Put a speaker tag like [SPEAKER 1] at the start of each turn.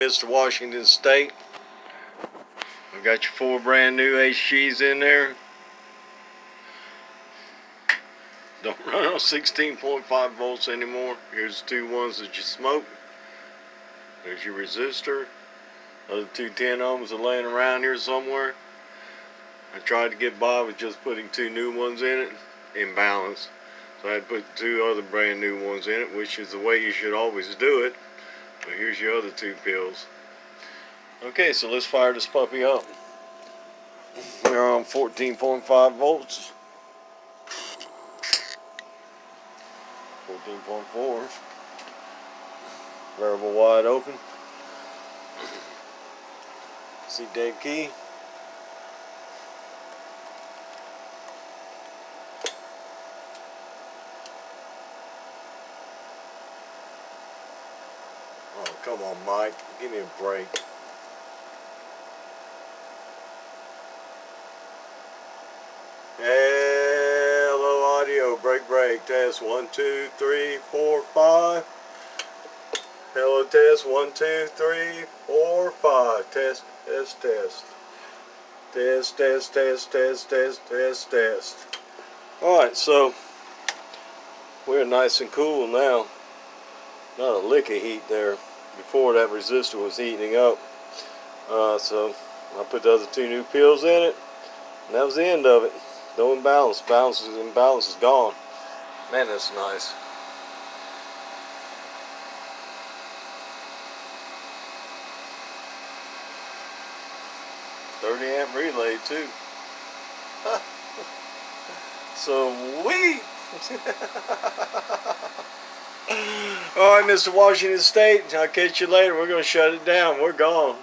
[SPEAKER 1] Mr. Washington State. I've got your 4 brand new HGs in there. Don't run on 16.5 volts anymore. Here's the 2 ones that you smoke. There's your resistor. Other 2 10 ohms are laying around here somewhere. I tried to get by with just putting 2 new ones in it, in balance. So I had to put 2 other brand new ones in it, which is the way you should always do it. But here's your other 2 pills. Okay, so let's fire this puppy up. We're on 14.5 volts. 14.4. Variable wide open. See dead key. Oh, come on, Mike. Give me a break. Hello, audio. Break. Test 1, 2, 3, 4, 5. Hello, test 1, 2, 3, 4, 5. Test. Test. Alright, so we're nice and cool now. Not a lick of heat there. Before, that resistor was heating up. So I put the other 2 new pills in it, and that was the end of it. No imbalance. Imbalance is gone. Man, that's nice. .30 amp relay too. Sweet. All right, Mr. Washington State. I'll catch you later. We're gonna shut it down. We're gone.